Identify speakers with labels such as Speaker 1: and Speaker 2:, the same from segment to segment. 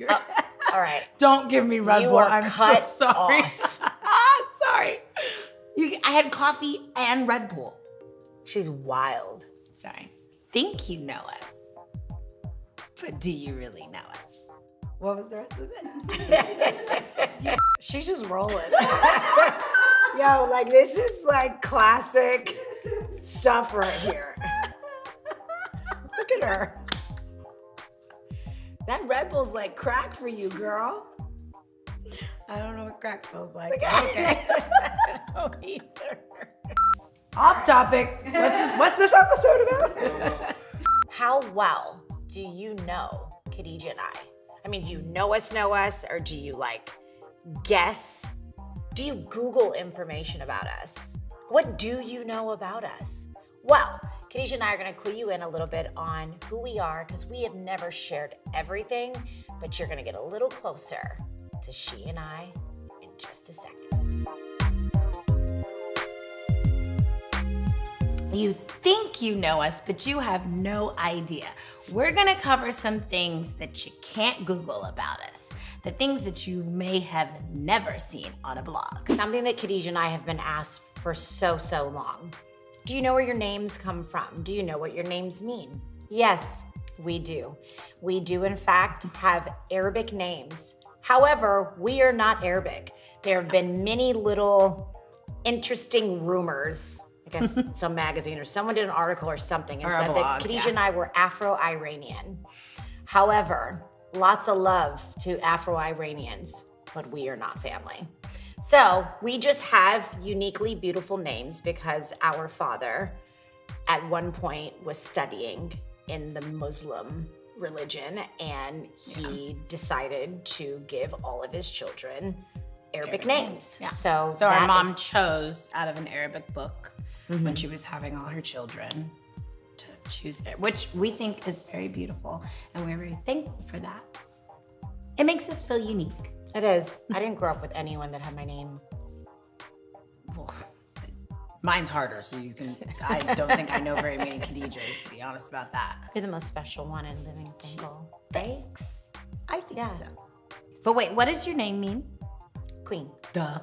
Speaker 1: All right.
Speaker 2: Don't give me Red Bull. I'm so sorry. Sorry. I had coffee and Red Bull.
Speaker 1: She's wild.
Speaker 2: Sorry. Think you know us, but do you really know us? What was the rest of it?
Speaker 1: She's just rolling.
Speaker 3: Yo, like this is like classic stuff right here. Look at her. That Red Bull's like crack for you, girl.
Speaker 2: I don't know what crack feels like.
Speaker 3: Okay.
Speaker 2: I don't either.
Speaker 3: Off topic. What's this episode about?
Speaker 1: How well do you know Khadijah and I? I mean, do you know us, or do you like guess? Do you Google information about us? What do you know about us? Well, Khadijah and I are gonna clue you in a little bit on who we are, because we have never shared everything, but you're gonna get a little closer to she and I in just a second.
Speaker 2: You think you know us, but you have no idea. We're gonna cover some things that you can't Google about us. The things that you may have never seen on a blog.
Speaker 1: Something that Khadijah and I have been asked for so long. Do you know where your names come from? Do you know what your names mean? Yes, we do. We do, in fact, have Arabic names. However, we are not Arabic. There have been many little interesting rumors. I guess some magazine or someone did an article or something and said that Khadijah and I were Afro-Iranian. However, lots of love to Afro-Iranians, but we are not family. So we just have uniquely beautiful names because our father at one point was studying in the Muslim religion, and he decided to give all of his children Arabic names.
Speaker 2: Yeah.
Speaker 1: So
Speaker 2: our mom chose out of an Arabic book when she was having all her children to choose it, which we think is very beautiful, and we're very thankful for that. It makes us feel unique.
Speaker 1: It is. I didn't grow up with anyone that had my name.
Speaker 2: Well, mine's harder, so you can, I don't think I know very many Khadijahs, to be honest about that.
Speaker 1: You're the most special one in living single.
Speaker 2: Thanks. I think
Speaker 1: Yeah.
Speaker 2: so. But wait, what does your name mean?
Speaker 1: Queen.
Speaker 2: Duh.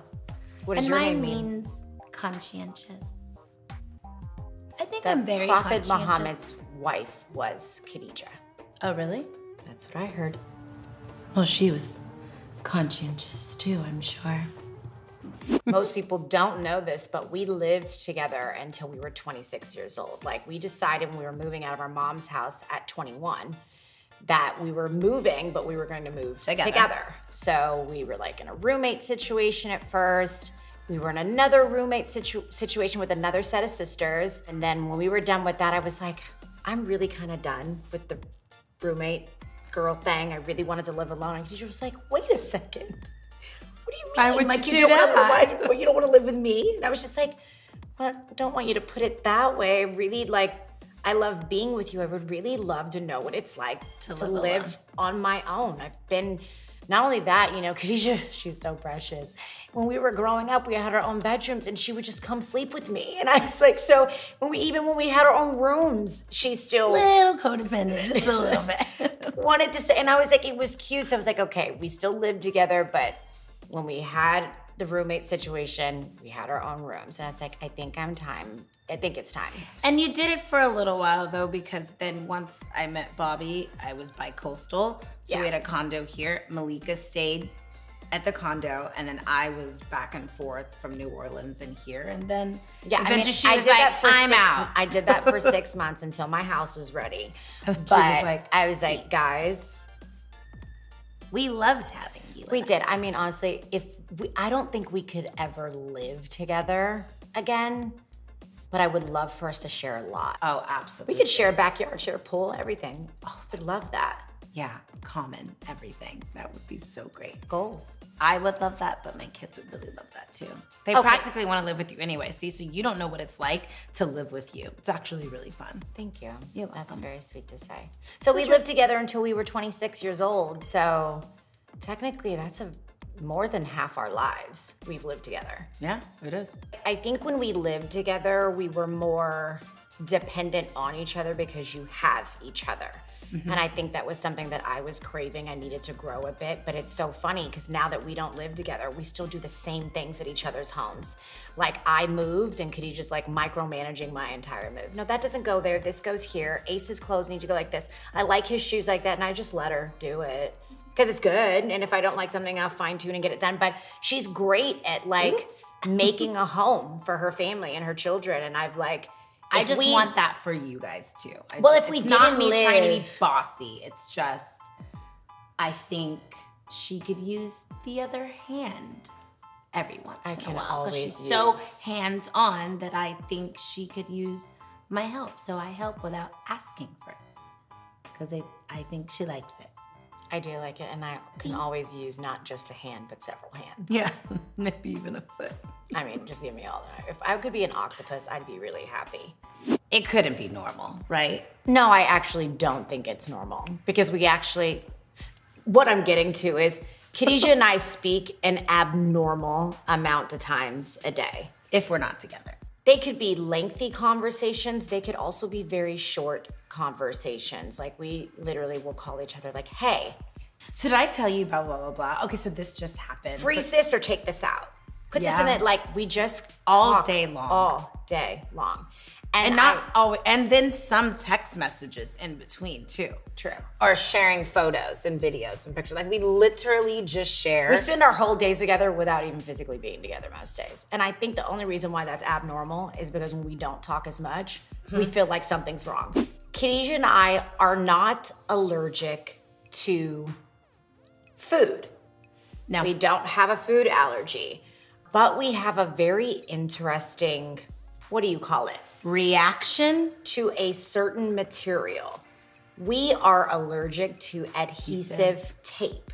Speaker 1: What does
Speaker 2: And
Speaker 1: your
Speaker 2: mine
Speaker 1: name mean?
Speaker 2: means conscientious. I think
Speaker 1: The
Speaker 2: I'm very
Speaker 1: Prophet
Speaker 2: conscientious.
Speaker 1: Muhammad's wife was Khadijah.
Speaker 2: Oh, really?
Speaker 1: That's what I heard.
Speaker 2: Well, she was conscientious too, I'm sure.
Speaker 1: Most people don't know this, but we lived together until we were 26 years old. Like, we decided when we were moving out of our mom's house at 21 that we were moving, but we were going to move together. So we were like in a roommate situation at first. We were in another roommate situation with another set of sisters. And then when we were done with that, I was like, I'm really kind of done with the roommate girl thing. I really wanted to live alone. And Khadijah was like, wait a second. What do you mean?
Speaker 2: Why would
Speaker 1: like,
Speaker 2: you
Speaker 1: you
Speaker 2: do
Speaker 1: don't
Speaker 2: that?
Speaker 1: Wanna, you don't want to live with me? And I was just like, well, I don't want you to put it that way. Really, like, I love being with you. I would really love to know what it's like to live on my own. I've been, not only that, you know, Khadijah, she's so precious. When we were growing up, we had our own bedrooms and she would just come sleep with me. And I was like, so when we had our own rooms, she still
Speaker 2: Little codependent, just a little bit.
Speaker 1: wanted to stay. And I was like, it was cute. So I was like, okay, we still lived together, but when we had the roommate situation, we had our own rooms. And I was like, I think it's time.
Speaker 2: And you did it for a little while though, because then once I met Bobby, I was bi-coastal. So we had a condo here. Malika stayed at the condo, and then I was back and forth from New Orleans and here. And then eventually she was like, I'm out.
Speaker 1: I did that for 6 months until my house was ready. But I was like, guys,
Speaker 2: we loved having you.
Speaker 1: we did. I mean, honestly, I don't think we could ever live together again, but I would love for us to share a lot.
Speaker 2: Oh, absolutely.
Speaker 1: We could share a backyard, share a pool, everything. Oh, I would love that.
Speaker 2: Yeah, common everything. That would be so great.
Speaker 1: Goals.
Speaker 2: I would love that, but my kids would really love that too. They practically want to live with you anyway. See, so you don't know what it's like to live with you. It's actually really fun.
Speaker 1: Thank you.
Speaker 2: You're
Speaker 1: That's
Speaker 2: welcome.
Speaker 1: very sweet to say. So we lived together until we were 26 years old. So technically that's more than half our lives we've lived together.
Speaker 2: Yeah, it is.
Speaker 1: I think when we lived together, we were more dependent on each other because you have each other. And I think that was something that I was craving. I needed to grow a bit, but it's so funny because now that we don't live together, we still do the same things at each other's homes. Like I moved and Khadijah's like micromanaging my entire move. No, that doesn't go there. This goes here. Ace's clothes need to go like this. I like his shoes like that, and I just let her do it. Because it's good, and if I don't like something, I'll fine tune and get it done. But she's great at like making a home for her family and her children, and I've like,
Speaker 2: I just want that for you guys too.
Speaker 1: If we
Speaker 2: it's not
Speaker 1: didn't
Speaker 2: me trying to be
Speaker 1: live-
Speaker 2: bossy, it's just, I think she could use the other hand every once in a while. Because she's so hands-on that I think she could use my help. So I help without asking first. Because I think she likes it.
Speaker 1: I do like it, and I can always use not just a hand, but several hands.
Speaker 3: Yeah, maybe even a foot.
Speaker 1: I mean, just give me all that. If I could be an octopus, I'd be really happy.
Speaker 2: It couldn't be normal, right?
Speaker 1: No, I actually don't think it's normal because we actually, what I'm getting to is Khadijah and I speak an abnormal amount of times a day.
Speaker 2: If we're not together.
Speaker 1: They could be lengthy conversations. They could also be very short conversations. Like we literally will call each other like, hey.
Speaker 2: So did I tell you about blah, blah, blah? Okay, so this just happened.
Speaker 1: Freeze this or take this out. Put this in it. Like we just
Speaker 2: all
Speaker 1: talk
Speaker 2: day long.
Speaker 1: All day long.
Speaker 2: And not always, and then some text messages in between too.
Speaker 1: True.
Speaker 2: Or sharing photos and videos and pictures. Like we literally just share.
Speaker 1: We spend our whole days together without even physically being together most days. And I think the only reason why that's abnormal is because when we don't talk as much, we feel like something's wrong. Khadijah and I are not allergic to food.
Speaker 2: No.
Speaker 1: We don't have a food allergy, but we have a very interesting, what do you call it?
Speaker 2: Reaction
Speaker 1: to a certain material. We are allergic to adhesive tape.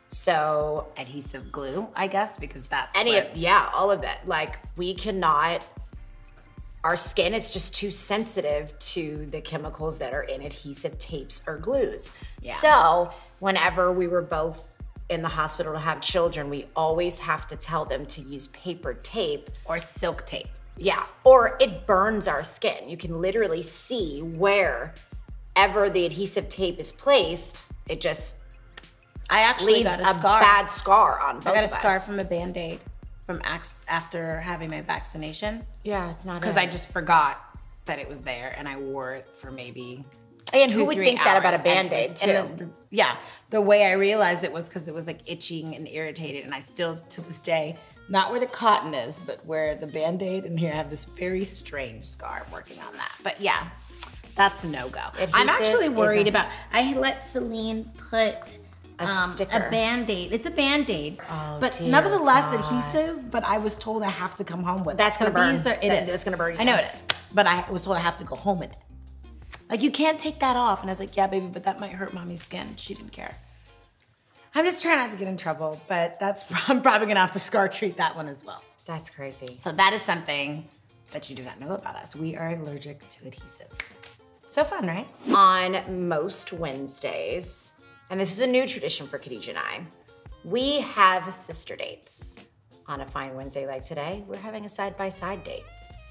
Speaker 1: So
Speaker 2: adhesive glue, I guess, because that's
Speaker 1: all of that. Like we cannot, our skin is just too sensitive to the chemicals that are in adhesive tapes or glues. Yeah. So whenever we were both in the hospital to have children, we always have to tell them to use paper tape
Speaker 2: or silk tape.
Speaker 1: Yeah, or it burns our skin. You can literally see wherever the adhesive tape is placed, it just leaves a bad scar on both of us.
Speaker 2: I got a scar from a Band-Aid from after having my vaccination.
Speaker 1: Yeah, it's not
Speaker 2: because I just forgot that it was there and I wore it for maybe
Speaker 1: and who would think that about a Band-Aid too?
Speaker 2: The way I realized it was because it was like itching and irritated, and I still to this day, not where the cotton is, but where the Band-Aid, and here I have this very strange scar. I'm working on that. But yeah, that's a no-go. I'm actually worried about, I let Celine put
Speaker 1: a sticker.
Speaker 2: A Band-Aid. It's a Band-Aid, but
Speaker 1: dear
Speaker 2: nevertheless
Speaker 1: God.
Speaker 2: adhesive, but I was told I have to come home with it.
Speaker 1: That's gonna burn.
Speaker 2: It's
Speaker 1: gonna burn you.
Speaker 2: I know it is, but I was told I have to go home with it. Like, you can't take that off. And I was like, yeah, baby, but that might hurt mommy's skin. She didn't care. I'm just trying not to get in trouble, but I'm probably gonna have to scar treat that one as well.
Speaker 1: That's crazy.
Speaker 2: So that is something that you do not know about us. We are allergic to adhesive. So fun, right?
Speaker 1: On most Wednesdays, and this is a new tradition for Khadijah and I, we have sister dates. On a fine Wednesday like today, we're having a side-by-side date.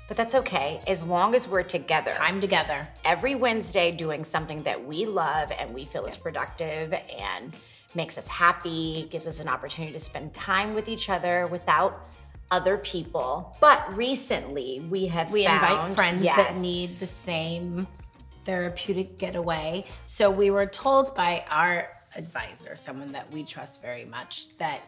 Speaker 1: But that's okay, as long as we're together.
Speaker 2: Time together.
Speaker 1: Every Wednesday doing something that we love and we feel is productive and makes us happy, gives us an opportunity to spend time with each other without other people. But recently we
Speaker 2: invite friends that need the same therapeutic getaway. So we were told by our advisor, someone that we trust very much, that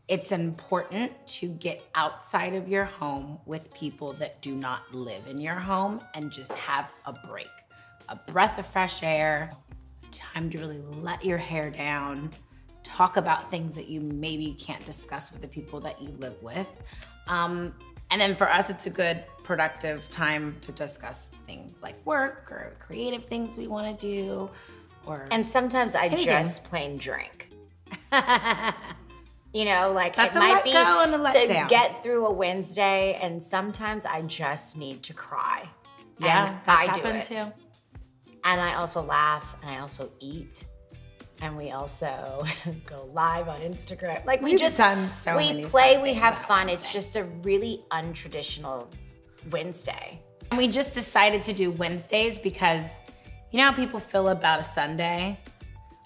Speaker 2: it's important to get outside of your home with people that do not live in your home and just have a break, a breath of fresh air, time to really let your hair down, talk about things that you maybe can't discuss with the people that you live with. And then for us, it's a good, productive time to discuss things like work or creative things we want to do,
Speaker 1: and sometimes I just plain drink. You know, like
Speaker 2: that's
Speaker 1: it might be
Speaker 2: to
Speaker 1: get through a Wednesday, and sometimes I just need to cry.
Speaker 2: Yeah,
Speaker 1: that's
Speaker 2: happened too.
Speaker 1: And I also laugh, and I also eat, and we also go live on Instagram. Like we play, we have fun. It's just a really untraditional Wednesday.
Speaker 2: And we just decided to do Wednesdays because, You know how people feel about a Sunday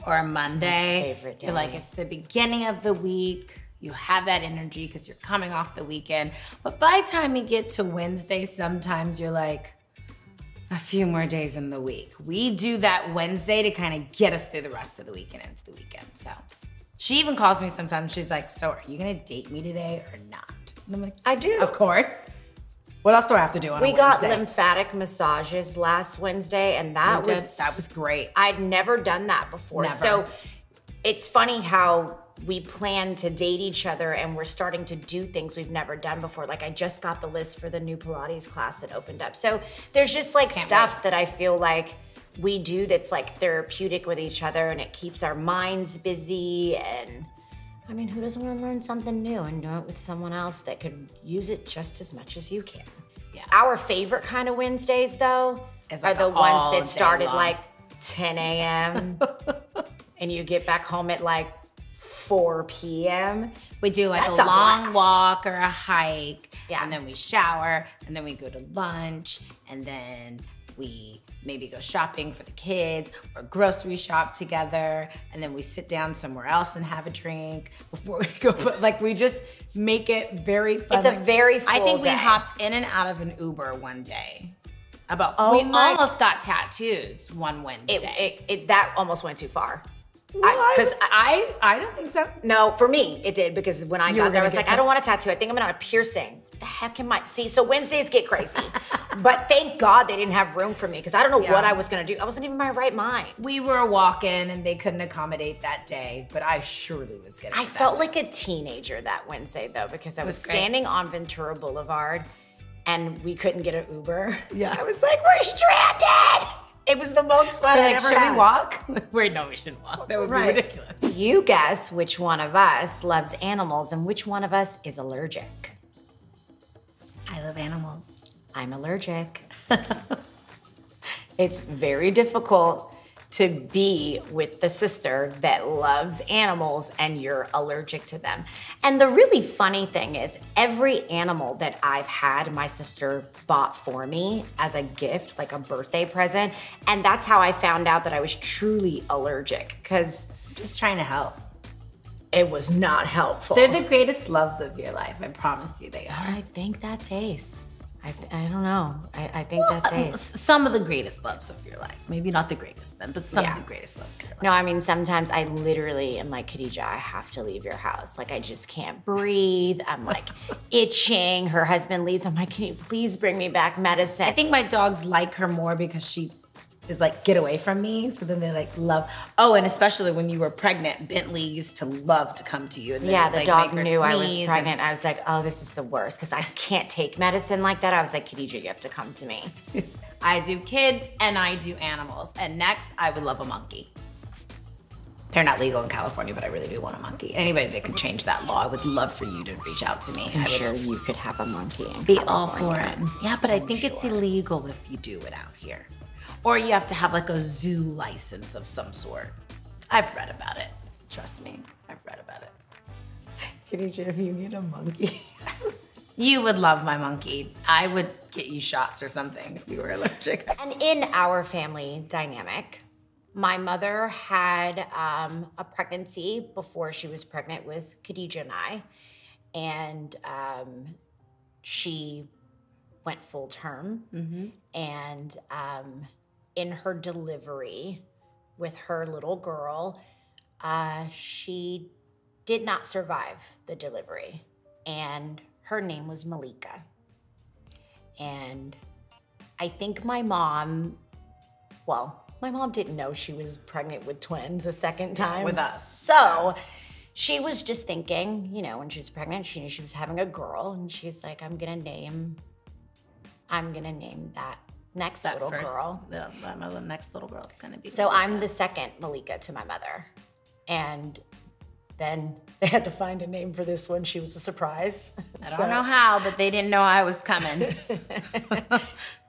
Speaker 2: or a Monday?
Speaker 1: It's my favorite day.
Speaker 2: You're like, it's the beginning of the week. You have that energy because you're coming off the weekend. But by the time you get to Wednesday, sometimes you're like, a few more days in the week. We do that Wednesday to kind of get us through the rest of the week and into the weekend. So she even calls me sometimes. She's like, so are you gonna date me today or not? And I'm like,
Speaker 4: I do.
Speaker 2: of course.
Speaker 4: What else do I have to do on a
Speaker 1: We got
Speaker 4: Wednesday?
Speaker 1: lymphatic massages last Wednesday, and that was
Speaker 2: great.
Speaker 1: I'd never done that before.
Speaker 2: Never.
Speaker 1: So it's funny how we plan to date each other and we're starting to do things we've never done before. Like I just got the list for the new Pilates class that opened up. So there's just like stuff that I feel like we do that's like therapeutic with each other, and it keeps our minds busy. And I mean, who doesn't want to learn something new and do it with someone else that could use it just as much as you can?
Speaker 2: Yeah.
Speaker 1: Our favorite kind of Wednesdays though
Speaker 2: Is
Speaker 1: are
Speaker 2: like
Speaker 1: the
Speaker 2: an
Speaker 1: ones
Speaker 2: all
Speaker 1: that
Speaker 2: day
Speaker 1: started
Speaker 2: long.
Speaker 1: like 10 a.m. and you get back home at like 4 p.m.
Speaker 2: We do like
Speaker 1: That's
Speaker 2: a
Speaker 1: a
Speaker 2: long
Speaker 1: blast.
Speaker 2: walk or a hike,
Speaker 1: Yeah.
Speaker 2: and then we shower, and then we go to lunch, and then we maybe go shopping for the kids or grocery shop together, and then we sit down somewhere else and have a drink before we go. But like we just make it very fun.
Speaker 1: It's a very full
Speaker 2: I think we
Speaker 1: day.
Speaker 2: hopped in and out of an Uber one day. We
Speaker 1: my-
Speaker 2: almost got tattoos one Wednesday.
Speaker 1: That almost went too far.
Speaker 4: Because I don't think so.
Speaker 1: No, for me, it did, because when I
Speaker 4: You
Speaker 1: got
Speaker 4: were
Speaker 1: there, I
Speaker 4: gonna
Speaker 1: was
Speaker 4: get
Speaker 1: like, I don't want a tattoo. I think I'm gonna have a piercing. The heck am I? See, so Wednesdays get crazy. But thank God they didn't have room for me, because I don't know what I was gonna do. I wasn't even in my right mind.
Speaker 2: We were walking and they couldn't accommodate that day, but I surely was getting
Speaker 1: I felt like a teenager that Wednesday though, because I was
Speaker 2: great.
Speaker 1: standing on Ventura Boulevard and we couldn't get an Uber.
Speaker 4: Yeah.
Speaker 1: I was like, we're stranded. It was the most fun I ever
Speaker 2: should
Speaker 1: had.
Speaker 2: we walk? Wait, no, we shouldn't walk. That would
Speaker 4: Right.
Speaker 2: be ridiculous.
Speaker 1: You guess which one of us loves animals and which one of us is allergic.
Speaker 2: I love animals.
Speaker 1: I'm allergic. It's very difficult to be with the sister that loves animals and you're allergic to them. And the really funny thing is, every animal that I've had, my sister bought for me as a gift, like a birthday present. And that's how I found out that I was truly allergic, because
Speaker 2: Just trying to help.
Speaker 1: it was not helpful.
Speaker 2: They're the greatest loves of your life. I promise you they are.
Speaker 1: I think that's Ace. I don't know. I think that's Ace.
Speaker 2: Some of the greatest loves of your life. Maybe not the greatest then, but some of the greatest loves of your life.
Speaker 1: No, I mean, sometimes I literally am like, Khadijah, I have to leave your house. Like, I just can't breathe. I'm like itching. Her husband leaves. I'm like, can you please bring me back medicine?
Speaker 2: I think my dogs like her more because she is like, get away from me. So then they like love. Oh, and especially when you were pregnant, Bentley used to love to come to you. And
Speaker 1: yeah,
Speaker 2: then,
Speaker 1: the
Speaker 2: like,
Speaker 1: dog
Speaker 2: make her
Speaker 1: knew I was
Speaker 2: sneeze
Speaker 1: pregnant. I was like, oh, this is the worst, because I can't take medicine like that. I was like, Khadijah, you have to come to me.
Speaker 2: I do kids and I do animals. And next, I would love a monkey. They're not legal in California, but I really do want a monkey. Anybody that could change that law, I would love for you to reach out to me.
Speaker 1: I'm
Speaker 2: I would
Speaker 1: sure you could have a monkey in
Speaker 2: be all for
Speaker 1: California.
Speaker 2: it. Yeah, but I think it's illegal if you do it out here. Or you have to have like a zoo license of some sort. I've read about it. Trust me, I've read about it.
Speaker 1: Khadijah, if you get a monkey.
Speaker 2: You would love my monkey. I would get you shots or something if you were allergic.
Speaker 1: And in our family dynamic, my mother had a pregnancy before she was pregnant with Khadijah and I. And she went full term. And in her delivery with her little girl, she did not survive the delivery. And her name was Malika. And I think my mom didn't know she was pregnant with twins a second time.
Speaker 2: with us.
Speaker 1: So she was just thinking, you know, when she was pregnant, she knew she was having a girl. And she's like, I'm gonna name that next little girl.
Speaker 2: The next little girl is gonna be.
Speaker 1: So
Speaker 2: Malika.
Speaker 1: I'm the second Malika to my mother. And then they had to find a name for this one. She was a surprise.
Speaker 2: I don't know how, but they didn't know I was coming.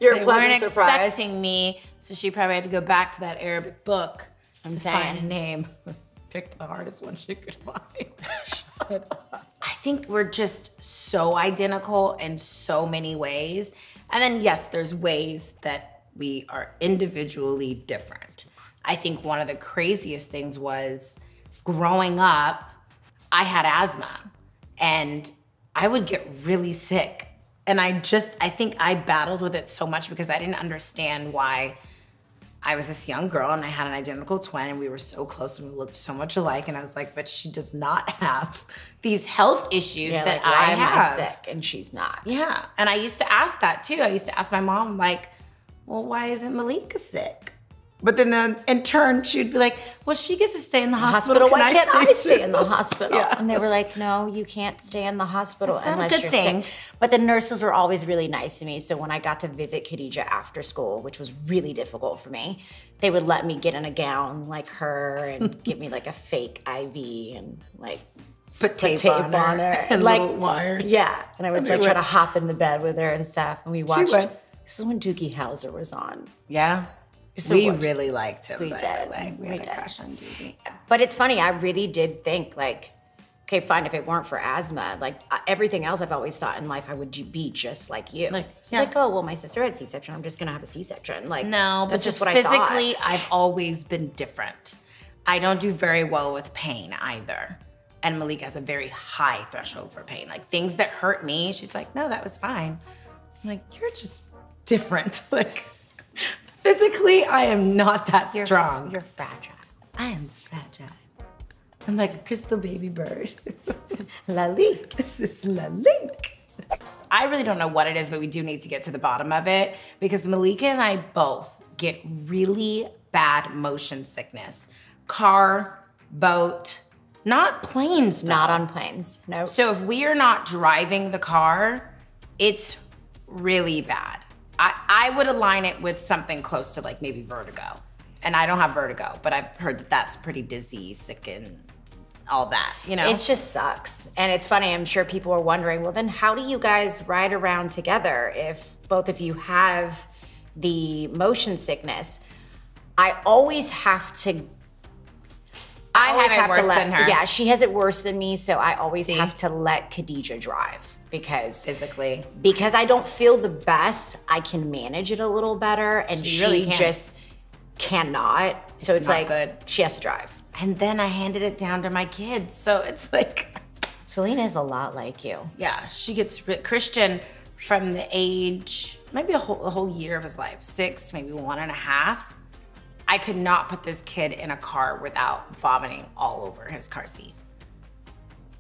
Speaker 1: You're
Speaker 2: They
Speaker 1: a pleasant
Speaker 2: weren't
Speaker 1: surprise.
Speaker 2: expecting me, so she probably had to go back to that Arabic book to
Speaker 1: saying.
Speaker 2: find a name. Picked the hardest one she could find. Shut up. I think we're just so identical in so many ways. And then yes, there's ways that We are individually different. I think one of the craziest things was growing up, I had asthma and I would get really sick. And I think I battled with it so much because I didn't understand why I was this young girl and I had an identical twin and we were so close and we looked so much alike. And I was like, but she does not have these health issues that
Speaker 1: like,
Speaker 2: I
Speaker 1: why
Speaker 2: have.
Speaker 1: am I sick and she's not?
Speaker 2: Yeah, and I used to ask that too. I used to ask my mom, like, well, why isn't Malika sick? But then in turn, she'd be like, well, she gets to stay in the hospital.
Speaker 1: Why can't I stay in the hospital?
Speaker 2: Yeah.
Speaker 1: And they were like, no, you can't stay in the hospital
Speaker 2: That's not a
Speaker 1: unless
Speaker 2: good
Speaker 1: you're
Speaker 2: thing.
Speaker 1: sick. But the nurses were always really nice to me. So when I got to visit Khadijah after school, which was really difficult for me, they would let me get in a gown like her and give me like a fake IV and like
Speaker 2: Put tape
Speaker 1: on her.
Speaker 2: and
Speaker 1: like
Speaker 2: little wires.
Speaker 1: Yeah. And I would like try to hop in the bed with her and stuff. And we watched,
Speaker 2: would.
Speaker 1: this is when Doogie Howser was on.
Speaker 2: Yeah.
Speaker 1: So
Speaker 2: we
Speaker 1: what?
Speaker 2: really liked him,
Speaker 1: We
Speaker 2: by
Speaker 1: did.
Speaker 2: the way. We
Speaker 1: We
Speaker 2: had
Speaker 1: did.
Speaker 2: a crush on Doogie.
Speaker 1: But it's funny, I really did think like, okay, fine, if it weren't for asthma, like everything else I've always thought in life I would be just like you. It's
Speaker 2: yeah.
Speaker 1: like, oh, well, my sister had C-section, I'm just gonna have a C-section. Like,
Speaker 2: No, but
Speaker 1: that's
Speaker 2: just
Speaker 1: just what I thought.
Speaker 2: physically, I've always been different. I don't do very well with pain either. And Malika has a very high threshold for pain. Like things that hurt me, she's like, no, that was fine. I'm like, you're just different. Like physically, I am not that strong.
Speaker 1: You're fragile.
Speaker 2: I am fragile. I'm like a crystal baby bird.
Speaker 1: Lalique.
Speaker 2: This is Lalique. I really don't know what it is, but we do need to get to the bottom of it because Malika and I both get really bad motion sickness. Car, boat, not planes though.
Speaker 1: Not on planes, no.
Speaker 2: So if we are not driving the car, it's really bad. I would align it with something close to like maybe vertigo. And I don't have vertigo, but I've heard that that's pretty dizzy, sick, and all that, you know?
Speaker 1: It just sucks. And it's funny, I'm sure people are wondering, well, then how do you guys ride around together if both of you have the motion sickness? I always have to.
Speaker 2: I have it worse than her.
Speaker 1: Yeah, she has it worse than me, so I always have to let Khadijah drive because
Speaker 2: Physically.
Speaker 1: because I don't feel the best. I can manage it a little better, and
Speaker 2: She
Speaker 1: she
Speaker 2: really can't.
Speaker 1: just cannot. So it's
Speaker 2: not
Speaker 1: like
Speaker 2: good.
Speaker 1: she has to drive.
Speaker 2: And then I handed it down to my kids, so it's like,
Speaker 1: Selena is a lot like you.
Speaker 2: yeah, she gets Christian from the age, maybe a whole year of his life, 6, maybe 1.5. I could not put this kid in a car without vomiting all over his car seat.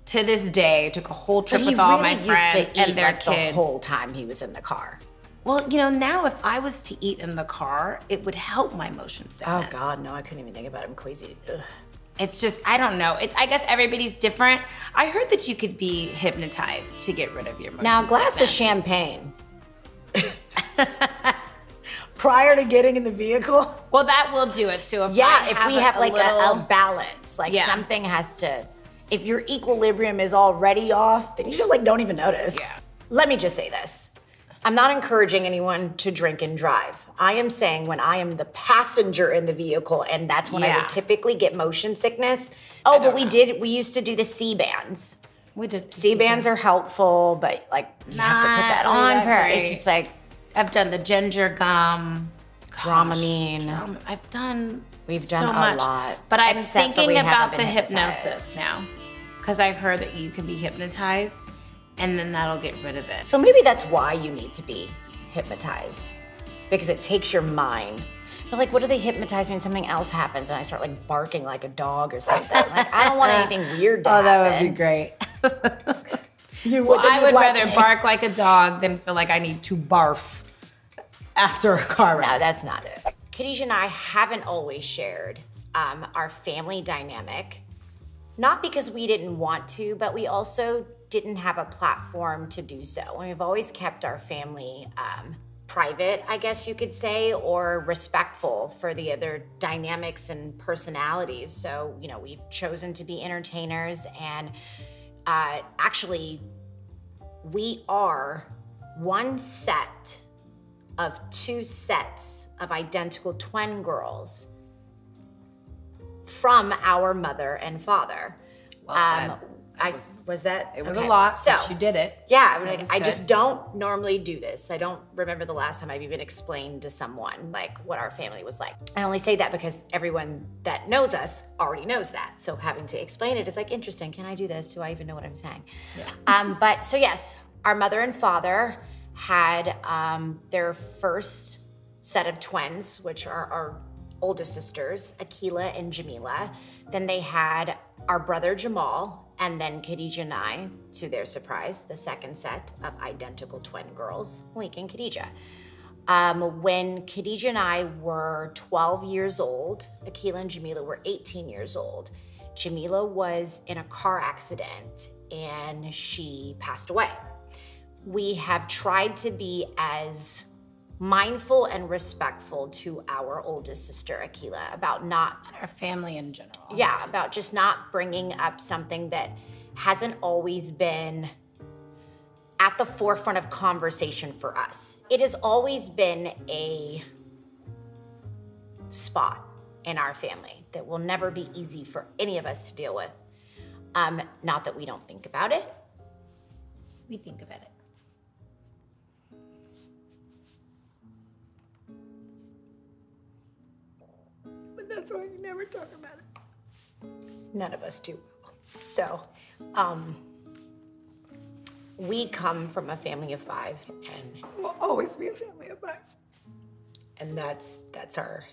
Speaker 2: To this day, took a whole trip with all my friends and their
Speaker 1: like
Speaker 2: kids.
Speaker 1: the whole time he was in the car.
Speaker 2: Well, you know, now if I was to eat in the car, it would help my motion sickness.
Speaker 1: Oh God, no, I couldn't even think about it. I'm crazy. Ugh.
Speaker 2: It's just, I don't know. I guess everybody's different. I heard that you could be hypnotized to get rid of your motion
Speaker 1: Now, a glass of
Speaker 2: sickness.
Speaker 1: champagne. Prior to getting in the vehicle?
Speaker 2: Well, that will do it. So if
Speaker 1: If we have like
Speaker 2: little,
Speaker 1: a balance, like
Speaker 2: Yeah.
Speaker 1: something has to, if your equilibrium is already off, then you just like don't even notice.
Speaker 2: Yeah.
Speaker 1: Let me just say this. I'm not encouraging anyone to drink and drive. I am saying when I am the passenger in the vehicle, and that's when I
Speaker 2: Yeah.
Speaker 1: would typically get motion sickness. Oh, but we used to do the C-bands.
Speaker 2: we did
Speaker 1: C-bands are helpful, but like you have to put that
Speaker 2: Not
Speaker 1: on
Speaker 2: really
Speaker 1: for
Speaker 2: that
Speaker 1: It's
Speaker 2: great.
Speaker 1: just like
Speaker 2: I've done the ginger gum,
Speaker 1: Dramamine.
Speaker 2: I've done
Speaker 1: We've
Speaker 2: so
Speaker 1: done a
Speaker 2: much.
Speaker 1: lot,
Speaker 2: But I'm
Speaker 1: except for
Speaker 2: thinking
Speaker 1: we haven't
Speaker 2: about
Speaker 1: been
Speaker 2: the
Speaker 1: hypnotized.
Speaker 2: hypnosis now. Because I've heard that you can be hypnotized and then that'll get rid of it.
Speaker 1: So maybe that's why you need to be hypnotized, because it takes your mind. But like, what do they hypnotize me when something else happens and I start like barking like a dog or something? Like, I don't want anything weird to happen.
Speaker 2: great.
Speaker 1: You
Speaker 2: Well, I would
Speaker 1: like
Speaker 2: rather
Speaker 1: me.
Speaker 2: bark like a dog than feel like I need to barf after a car ride.
Speaker 1: No, that's not it. Khadijah and I haven't always shared our family dynamic, not because we didn't want to, but we also didn't have a platform to do so. And we've always kept our family private, I guess you could say, or respectful for the other dynamics and personalities. So, you know, we've chosen to be entertainers, and actually, we are one set of 2 sets of identical twin girls from our mother and father.
Speaker 2: Well said. It was a lot,
Speaker 1: so
Speaker 2: but you did it.
Speaker 1: Yeah, I just don't normally do this. I don't remember the last time I've even explained to someone like what our family was like. I only say that because everyone that knows us already knows that. So having to explain it is like, interesting, can I do this? Do I even know what I'm saying? Yeah. But so yes, our mother and father had their first set of twins, which are our oldest sisters, Akila and Jamila. Then they had our brother Jamal, and then Khadijah and I, to their surprise, the second set of identical twin girls, Malika and Khadijah. When Khadijah and I were 12 years old, Akila and Jamila were 18 years old. Jamila was in a car accident and she passed away. We have tried to be as mindful and respectful to our oldest sister, Akila, about not...
Speaker 2: Our family in general.
Speaker 1: Yeah, about just not bringing up something that hasn't always been at the forefront of conversation for us. It has always been a spot in our family that will never be easy for any of us to deal with. Not that we don't think about it. We think about it.
Speaker 3: But that's why you never talk about it.
Speaker 1: None of us do. So, we come from a family of 5, and
Speaker 3: We'll always be a family of 5.
Speaker 1: And that's our...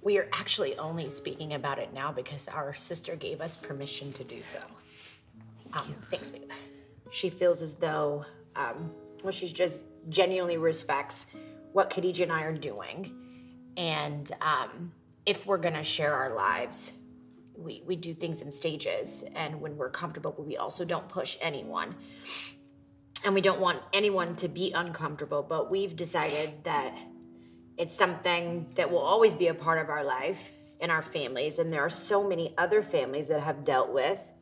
Speaker 1: We are actually only speaking about it now because our sister gave us permission to do so. Thanks, babe. She feels as though, well, she just genuinely respects what Khadijah and I are doing. And if we're gonna share our lives, we do things in stages. And when we're comfortable, but we also don't push anyone. And we don't want anyone to be uncomfortable, but we've decided that it's something that will always be a part of our life in our families. And there are so many other families that have dealt with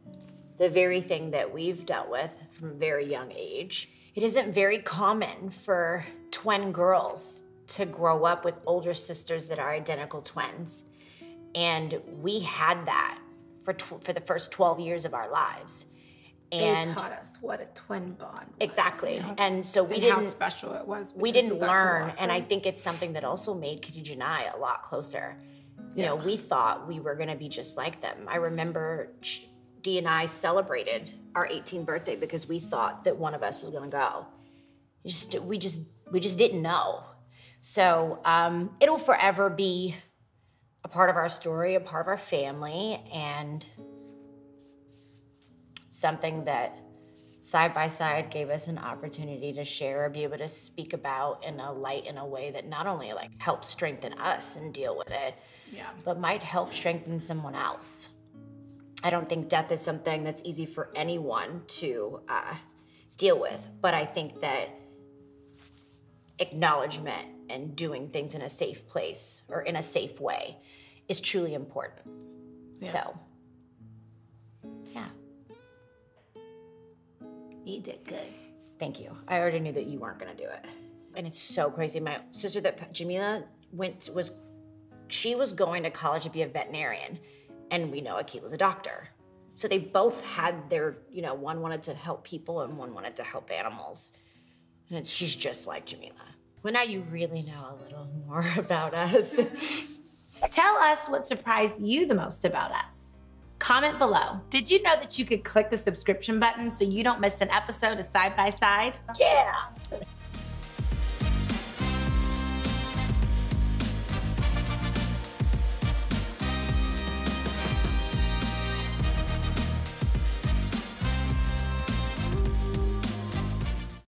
Speaker 1: the very thing that we've dealt with from a very young age. It isn't very common for twin girls to grow up with older sisters that are identical twins. And we had that for the first 12 years of our lives. And
Speaker 2: they taught us what a twin bond was.
Speaker 1: Exactly.
Speaker 2: You know?
Speaker 1: And so we
Speaker 2: and
Speaker 1: didn't,
Speaker 2: how special it was.
Speaker 1: We didn't learn, and I think it's something that also made Khadijah and I a lot closer. You know, we thought we were gonna be just like them. I remember Dee and I celebrated our 18th birthday because we thought that one of us was gonna go. We just didn't know. So it'll forever be a part of our story, a part of our family, and something that Side by Side gave us an opportunity to share, be able to speak about in a way that not only like helps strengthen us and deal with it, but might help strengthen someone else. I don't think death is something that's easy for anyone to deal with, but I think that acknowledgement and doing things in a safe place or in a safe way is truly important. Yeah. So, yeah.
Speaker 2: You did good.
Speaker 1: Thank you. I already knew that you weren't gonna do it. And it's so crazy. My sister that Jamila she was going to college to be a veterinarian, and we know Akila's a doctor. So they both had their, you know, one wanted to help people and one wanted to help animals. And she's just like Jamila. Well, now you really know a little more about us.
Speaker 2: Tell us what surprised you the most about us. Comment below. Did you know that you could click the subscription button so you don't miss an episode of Side by Side?
Speaker 1: Yeah.